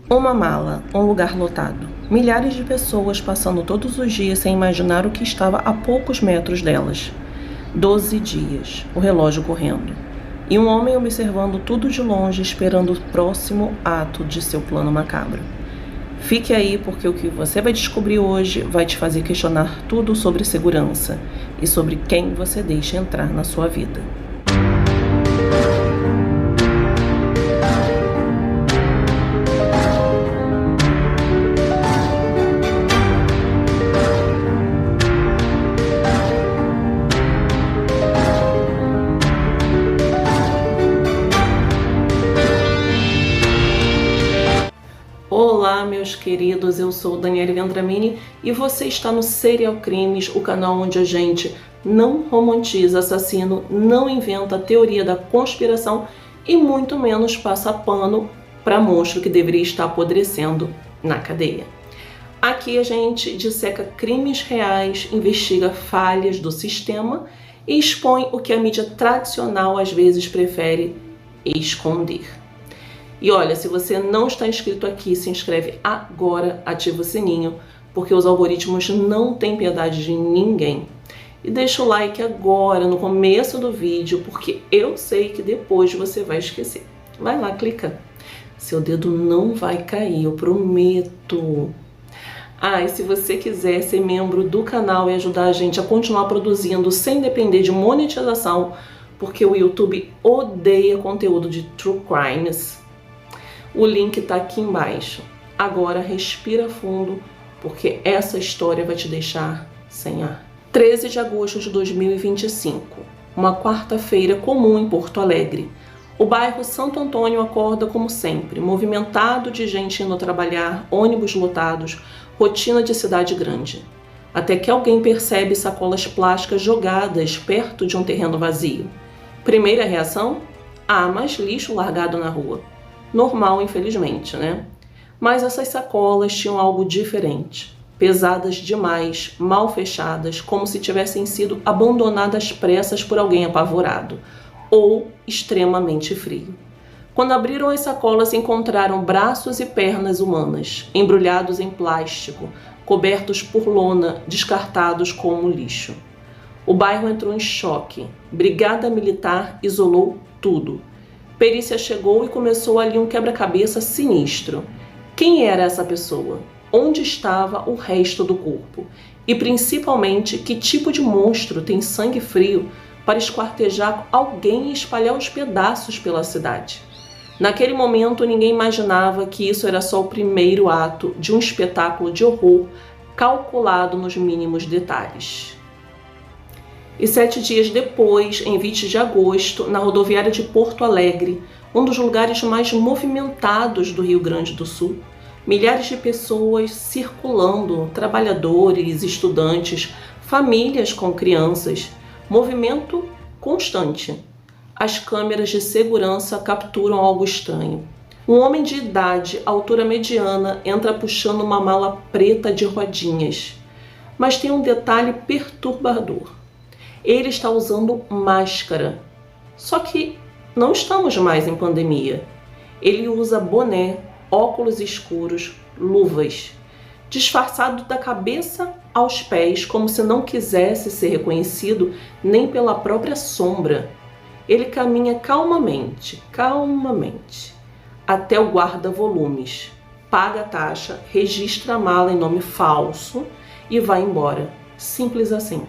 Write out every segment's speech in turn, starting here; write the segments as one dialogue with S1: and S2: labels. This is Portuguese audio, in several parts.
S1: Uma mala, um lugar lotado. Milhares de pessoas passando todos os dias sem imaginar o que estava a poucos metros delas. 12 dias, o relógio correndo. E um homem observando tudo de longe, esperando o próximo ato de seu plano macabro. Fique aí, porque o que você vai descobrir hoje vai te fazer questionar tudo sobre segurança e sobre quem você deixa entrar na sua vida. Olá, meus queridos, eu sou Daniele Vendramini e você está no Serial Crimes, o canal onde a gente não romantiza assassino, não inventa teoria da conspiração e muito menos passa pano para monstro que deveria estar apodrecendo na cadeia. Aqui a gente disseca crimes reais, investiga falhas do sistema e expõe o que a mídia tradicional às vezes prefere esconder. E olha, se você não está inscrito aqui, se inscreve agora, ativa o sininho, porque os algoritmos não têm piedade de ninguém. E deixa o like agora, no começo do vídeo, porque eu sei que depois você vai esquecer. Vai lá, clica. Seu dedo não vai cair, eu prometo. E se você quiser ser membro do canal e ajudar a gente a continuar produzindo sem depender de monetização, porque o YouTube odeia conteúdo de True Crimes, o link tá aqui embaixo. Agora respira fundo, porque essa história vai te deixar sem ar. 13 de agosto de 2025, uma quarta-feira comum em Porto Alegre. O bairro Santo Antônio acorda como sempre, movimentado de gente indo trabalhar, ônibus lotados, rotina de cidade grande. Até que alguém percebe sacolas plásticas jogadas perto de um terreno vazio. Primeira reação? Mais lixo largado na rua. Normal, infelizmente, né? Mas essas sacolas tinham algo diferente. Pesadas demais, mal fechadas, como se tivessem sido abandonadas às pressas por alguém apavorado, ou extremamente frio. Quando abriram as sacolas, encontraram braços e pernas humanas, embrulhados em plástico, cobertos por lona, descartados como lixo. O bairro entrou em choque. Brigada Militar isolou tudo. Perícia chegou e começou ali um quebra-cabeça sinistro. Quem era essa pessoa? Onde estava o resto do corpo? E principalmente, que tipo de monstro tem sangue frio para esquartejar alguém e espalhar os pedaços pela cidade? Naquele momento, ninguém imaginava que isso era só o primeiro ato de um espetáculo de horror calculado nos mínimos detalhes. E 7 dias depois, em 20 de agosto, na rodoviária de Porto Alegre, um dos lugares mais movimentados do Rio Grande do Sul, milhares de pessoas circulando, trabalhadores, estudantes, famílias com crianças, movimento constante. As câmeras de segurança capturam algo estranho. Um homem de idade, altura mediana, entra puxando uma mala preta de rodinhas. Mas tem um detalhe perturbador. Ele está usando máscara. Só que não estamos mais em pandemia. Ele usa boné, óculos escuros, luvas, disfarçado da cabeça aos pés, como se não quisesse ser reconhecido nem pela própria sombra. Ele caminha calmamente, até o guarda-volumes, paga a taxa, registra a mala em nome falso e vai embora. Simples assim.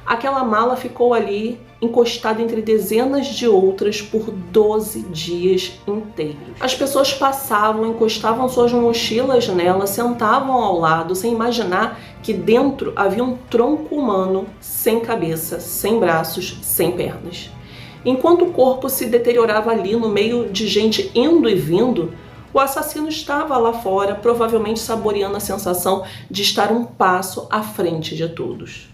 S1: Aquela mala ficou ali, encostada entre dezenas de outras por 12 dias inteiros. As pessoas passavam, encostavam suas mochilas nela, sentavam ao lado, sem imaginar que dentro havia um tronco humano sem cabeça, sem braços, sem pernas. Enquanto o corpo se deteriorava ali no meio de gente indo e vindo, o assassino estava lá fora, provavelmente saboreando a sensação de estar um passo à frente de todos.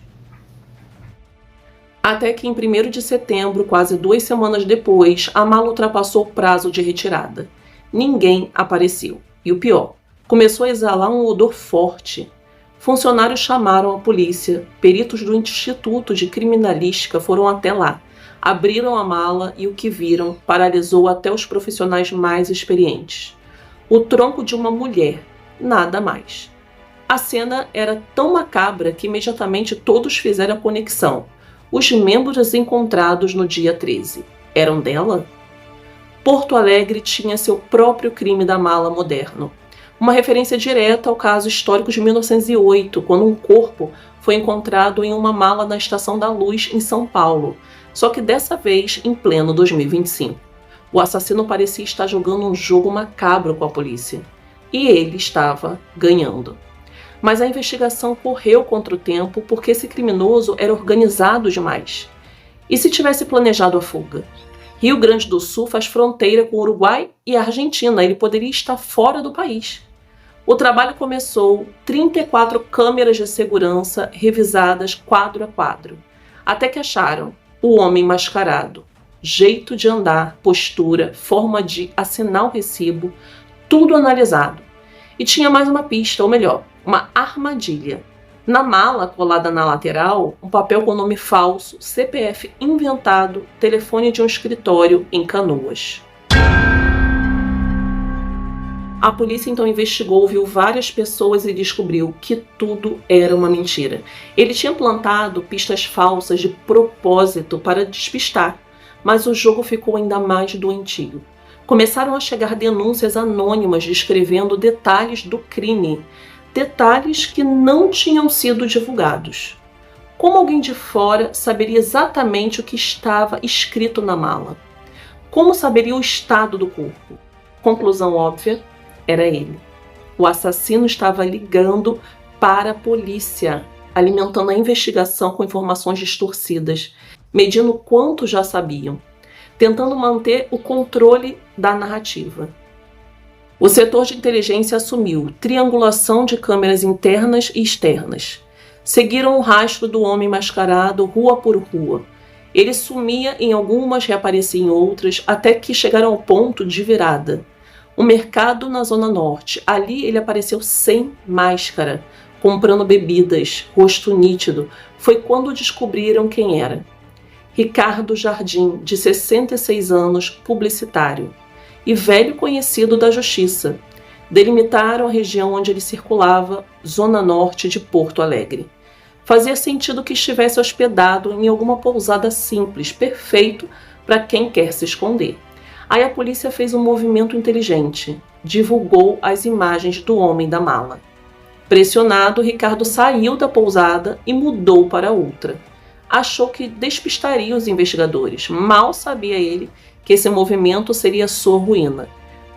S1: Até que em 1º de setembro, quase 2 semanas depois, a mala ultrapassou o prazo de retirada. Ninguém apareceu. E o pior, começou a exalar um odor forte. Funcionários chamaram a polícia. Peritos do Instituto de Criminalística foram até lá. Abriram a mala e o que viram paralisou até os profissionais mais experientes. o tronco de uma mulher, nada mais. A cena era tão macabra que imediatamente todos fizeram a conexão. Os membros encontrados no dia 13 eram dela? Porto Alegre tinha seu próprio crime da mala moderno. Uma referência direta ao caso histórico de 1908, quando um corpo foi encontrado em uma mala na Estação da Luz, em São Paulo, só que dessa vez em pleno 2025. O assassino parecia estar jogando um jogo macabro com a polícia. E ele estava ganhando. Mas a investigação correu contra o tempo porque esse criminoso era organizado demais. E se tivesse planejado a fuga? Rio Grande do Sul faz fronteira com o Uruguai e a Argentina, ele poderia estar fora do país. O trabalho começou 34 câmeras de segurança revisadas quadro a quadro, até que acharam o homem mascarado, jeito de andar, postura, forma de assinar o recibo, tudo analisado. E tinha mais uma pista, ou melhor, uma armadilha. Na mala, colada na lateral, um papel com nome falso, CPF inventado, telefone de um escritório em Canoas. A polícia então investigou, viu várias pessoas e descobriu que tudo era uma mentira. Ele tinha plantado pistas falsas de propósito para despistar, mas o jogo ficou ainda mais doentio. Começaram a chegar denúncias anônimas descrevendo detalhes do crime, detalhes que não tinham sido divulgados. Como alguém de fora saberia exatamente o que estava escrito na mala? Como saberia o estado do corpo? Conclusão óbvia, era ele. O assassino estava ligando para a polícia, alimentando a investigação com informações distorcidas, medindo quanto já sabiam, tentando manter o controle da narrativa. O setor de inteligência assumiu triangulação de câmeras internas e externas. Seguiram o rastro do homem mascarado rua por rua. Ele sumia em algumas, reaparecia em outras, até que chegaram ao ponto de virada. O mercado na Zona Norte. Ali ele apareceu sem máscara, comprando bebidas, rosto nítido. Foi quando descobriram quem era. Ricardo Jardim, de 66 anos, publicitário. E velho conhecido da justiça. Delimitaram a região onde ele circulava, Zona Norte de Porto Alegre. Fazia sentido que estivesse hospedado em alguma pousada simples, perfeito para quem quer se esconder. Aí a polícia fez um movimento inteligente, divulgou as imagens do homem da mala. Pressionado, Ricardo saiu da pousada e mudou para outra. Achou que despistaria os investigadores. Mal sabia ele que esse movimento seria sua ruína,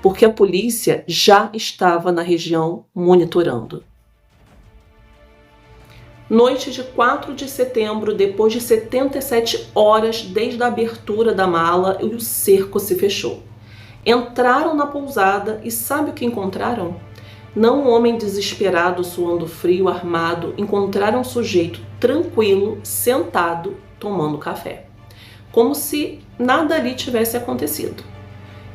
S1: porque a polícia já estava na região monitorando. Noite de 4 de setembro, depois de 77 horas desde a abertura da mala, o cerco se fechou. Entraram na pousada e sabe o que encontraram? Não um homem desesperado, suando frio, armado, encontraram um sujeito tranquilo, sentado, tomando café. Como se nada ali tivesse acontecido.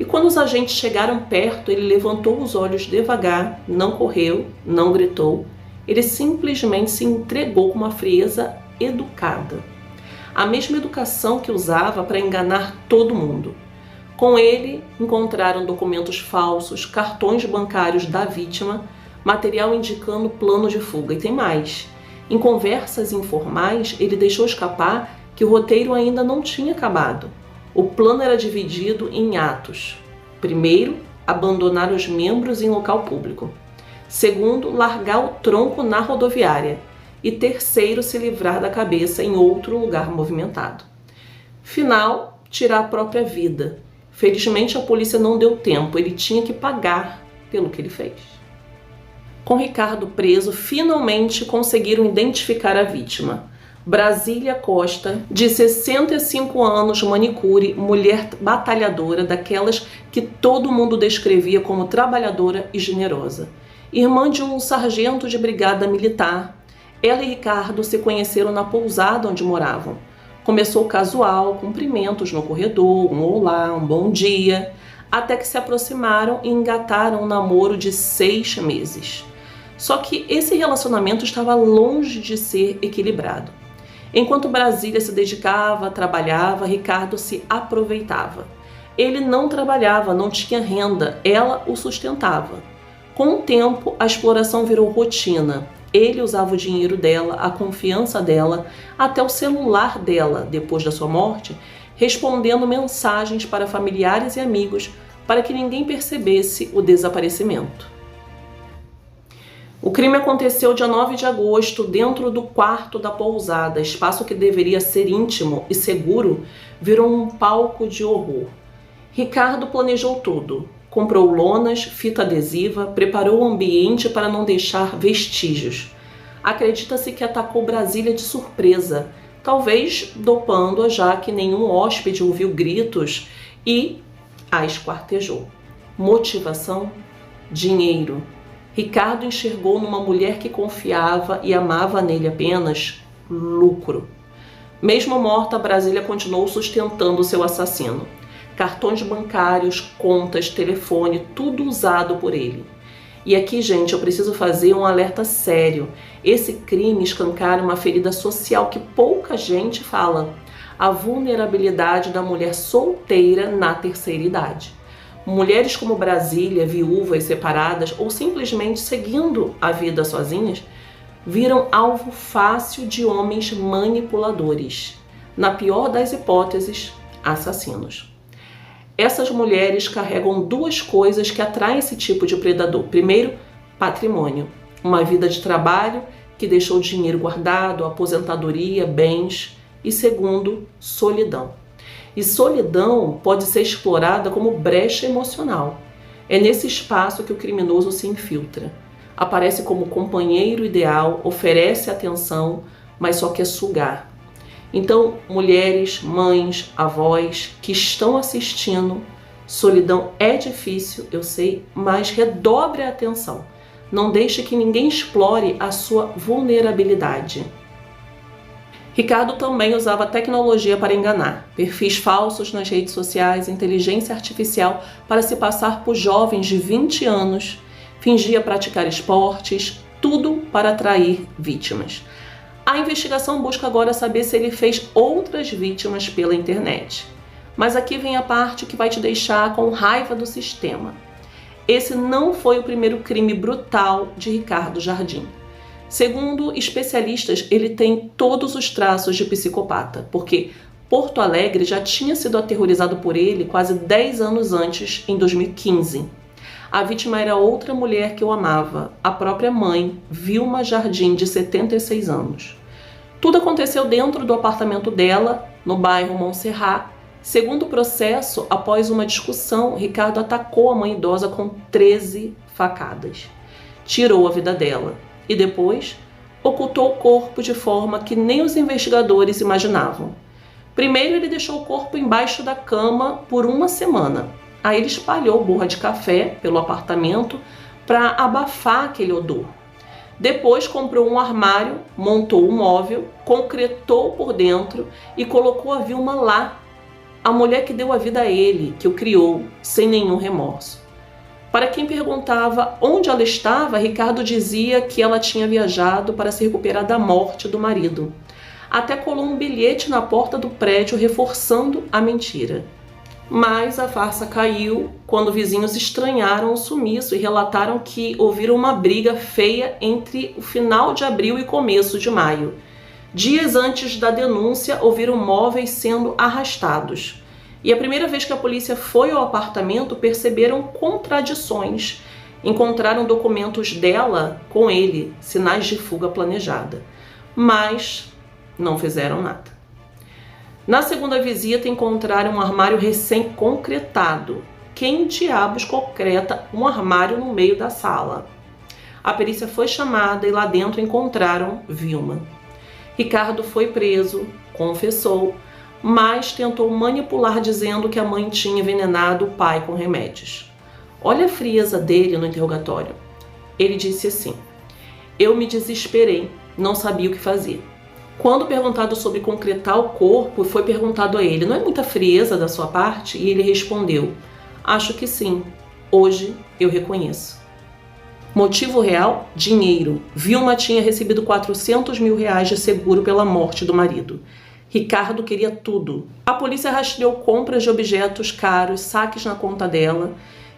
S1: E quando os agentes chegaram perto, ele levantou os olhos devagar, não correu, não gritou. Ele simplesmente se entregou com uma frieza educada. A mesma educação que usava para enganar todo mundo. Com ele, encontraram documentos falsos, cartões bancários da vítima, material indicando plano de fuga. E tem mais. Em conversas informais, ele deixou escapar que o roteiro ainda não tinha acabado. O plano era dividido em atos. Primeiro, abandonar os membros em local público. Segundo, largar o tronco na rodoviária. E terceiro, se livrar da cabeça em outro lugar movimentado. Final, tirar a própria vida. Felizmente a polícia não deu tempo, ele tinha que pagar pelo que ele fez. Com Ricardo preso, finalmente conseguiram identificar a vítima. Brasília Costa, de 65 anos, manicure, mulher batalhadora, daquelas que todo mundo descrevia como trabalhadora e generosa. Irmã de um sargento de brigada militar, ela e Ricardo se conheceram na pousada onde moravam. Começou casual, cumprimentos no corredor, um olá, um bom dia, até que se aproximaram e engataram um namoro de 6 meses. Só que esse relacionamento estava longe de ser equilibrado. Enquanto Brasília se dedicava, trabalhava, Ricardo se aproveitava. Ele não trabalhava, não tinha renda, ela o sustentava. Com o tempo, a exploração virou rotina. Ele usava o dinheiro dela, a confiança dela, até o celular dela, depois da sua morte, respondendo mensagens para familiares e amigos para que ninguém percebesse o desaparecimento. O crime aconteceu dia 9 de agosto, dentro do quarto da pousada. Espaço que deveria ser íntimo e seguro virou um palco de horror. Ricardo planejou tudo. Comprou lonas, fita adesiva, preparou o ambiente para não deixar vestígios. Acredita-se que atacou Brasília de surpresa, talvez dopando-a já que nenhum hóspede ouviu gritos e a esquartejou. Motivação? Dinheiro. Ricardo enxergou numa mulher que confiava e amava nele apenas lucro. Mesmo morta, Brasília continuou sustentando seu assassino. Cartões bancários, contas, telefone, tudo usado por ele. E aqui, gente, eu preciso fazer um alerta sério. Esse crime escancara uma ferida social que pouca gente fala. A vulnerabilidade da mulher solteira na terceira idade. Mulheres como Brasília, viúvas, separadas ou simplesmente seguindo a vida sozinhas, viram alvo fácil de homens manipuladores. Na pior das hipóteses, assassinos. Essas mulheres carregam duas coisas que atraem esse tipo de predador. Primeiro, patrimônio. Uma vida de trabalho que deixou dinheiro guardado, aposentadoria, bens. E segundo, solidão. E solidão pode ser explorada como brecha emocional. É nesse espaço que o criminoso se infiltra. Aparece como companheiro ideal, oferece atenção, mas só quer sugar. Então, mulheres, mães, avós que estão assistindo, solidão é difícil, eu sei, mas redobre a atenção. Não deixe que ninguém explore a sua vulnerabilidade. Ricardo também usava tecnologia para enganar, perfis falsos nas redes sociais, inteligência artificial para se passar por jovens de 20 anos, fingia praticar esportes, tudo para atrair vítimas. A investigação busca agora saber se ele fez outras vítimas pela internet. Mas aqui vem a parte que vai te deixar com raiva do sistema. Esse não foi o primeiro crime brutal de Ricardo Jardim. Segundo especialistas, ele tem todos os traços de psicopata, porque Porto Alegre já tinha sido aterrorizado por ele quase 10 anos antes, em 2015. A vítima era outra mulher que o amava, a própria mãe, Vilma Jardim, de 76 anos. Tudo aconteceu dentro do apartamento dela, no bairro Montserrat. Segundo o processo, após uma discussão, Ricardo atacou a mãe idosa com 13 facadas. Tirou a vida dela. E depois ocultou o corpo de forma que nem os investigadores imaginavam. Primeiro ele deixou o corpo embaixo da cama por uma semana. Aí ele espalhou borra de café pelo apartamento para abafar aquele odor. Depois comprou um armário, montou um móvel, concretou por dentro e colocou a Vilma lá. A mulher que deu a vida a ele, que o criou, sem nenhum remorso. Para quem perguntava onde ela estava, Ricardo dizia que ela tinha viajado para se recuperar da morte do marido. Até colou um bilhete na porta do prédio reforçando a mentira. Mas a farsa caiu quando vizinhos estranharam o sumiço e relataram que ouviram uma briga feia entre o final de abril e começo de maio. Dias antes da denúncia, ouviram móveis sendo arrastados. E a primeira vez que a polícia foi ao apartamento, perceberam contradições. Encontraram documentos dela com ele, sinais de fuga planejada. Mas não fizeram nada. Na segunda visita, encontraram um armário recém-concretado. Quem diabos concreta um armário no meio da sala? A perícia foi chamada e lá dentro encontraram Vilma. Ricardo foi preso, confessou, mas tentou manipular dizendo que a mãe tinha envenenado o pai com remédios. Olha a frieza dele no interrogatório. Ele disse assim: "Eu me desesperei, não sabia o que fazer." Quando perguntado sobre concretar o corpo, foi perguntado a ele: "Não é muita frieza da sua parte?" E ele respondeu: "Acho que sim. Hoje eu reconheço." Motivo real? Dinheiro. Vilma tinha recebido R$400 mil de seguro pela morte do marido. Ricardo queria tudo. A polícia rastreou compras de objetos caros, saques na conta dela.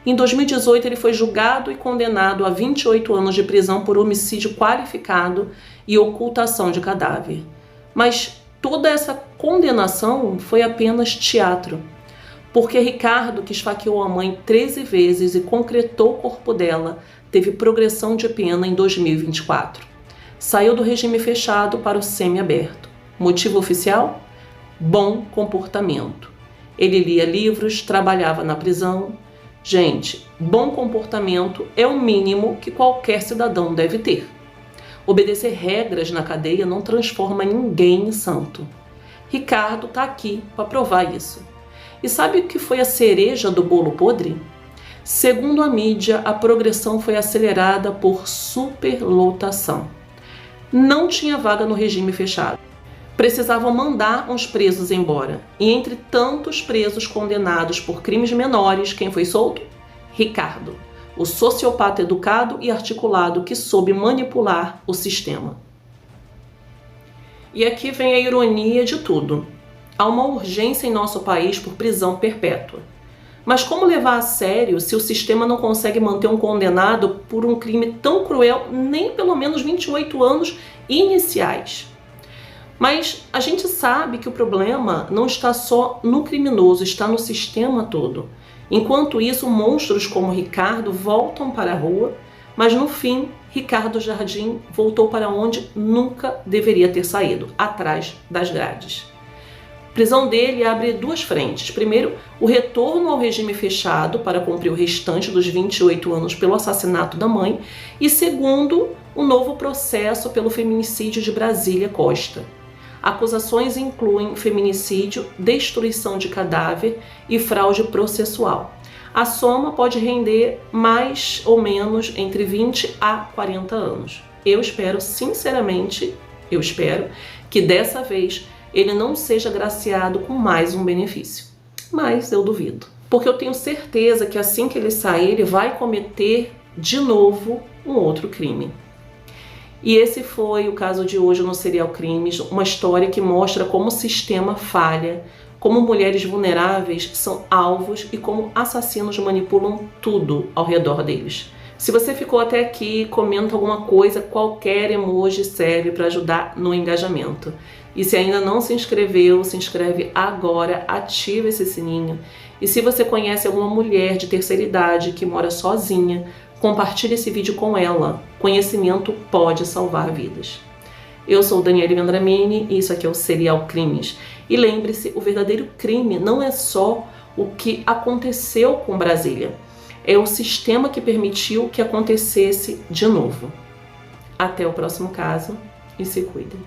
S1: Em 2018, ele foi julgado e condenado a 28 anos de prisão por homicídio qualificado e ocultação de cadáver. Mas toda essa condenação foi apenas teatro, porque Ricardo, que esfaqueou a mãe 13 vezes e concretou o corpo dela, teve progressão de pena em 2024. Saiu do regime fechado para o semiaberto. Motivo oficial? Bom comportamento. Ele lia livros, trabalhava na prisão. Gente, bom comportamento é o mínimo que qualquer cidadão deve ter. Obedecer regras na cadeia não transforma ninguém em santo. Ricardo está aqui para provar isso. E sabe o que foi a cereja do bolo podre? Segundo a mídia, a progressão foi acelerada por superlotação. Não tinha vaga no regime fechado. Precisavam mandar uns presos embora. E entre tantos presos condenados por crimes menores, quem foi solto? Ricardo, o sociopata educado e articulado que soube manipular o sistema. E aqui vem a ironia de tudo. Há uma urgência em nosso país por prisão perpétua. Mas como levar a sério se o sistema não consegue manter um condenado por um crime tão cruel nem pelo menos 28 anos iniciais? Mas a gente sabe que o problema não está só no criminoso, está no sistema todo. Enquanto isso, monstros como Ricardo voltam para a rua, mas no fim, Ricardo Jardim voltou para onde nunca deveria ter saído, atrás das grades. A prisão dele abre duas frentes. Primeiro, o retorno ao regime fechado para cumprir o restante dos 28 anos pelo assassinato da mãe. E segundo, o novo processo pelo feminicídio de Brasília Costa. Acusações incluem feminicídio, destruição de cadáver e fraude processual. A soma pode render mais ou menos entre 20 a 40 anos. Eu espero, sinceramente, que dessa vez ele não seja agraciado com mais um benefício. Mas eu duvido. Porque eu tenho certeza que assim que ele sair, ele vai cometer de novo um outro crime. E esse foi o caso de hoje no Serial Crimes, uma história que mostra como o sistema falha, como mulheres vulneráveis são alvos e como assassinos manipulam tudo ao redor deles. Se você ficou até aqui, comenta alguma coisa, qualquer emoji serve para ajudar no engajamento. E se ainda não se inscreveu, se inscreve agora, ativa esse sininho. E se você conhece alguma mulher de terceira idade que mora sozinha, compartilhe esse vídeo com ela. Conhecimento pode salvar vidas. Eu sou Daniele Vendramini e isso aqui é o Serial Crimes. E lembre-se, o verdadeiro crime não é só o que aconteceu com Brasília. É o sistema que permitiu que acontecesse de novo. Até o próximo caso e se cuidem.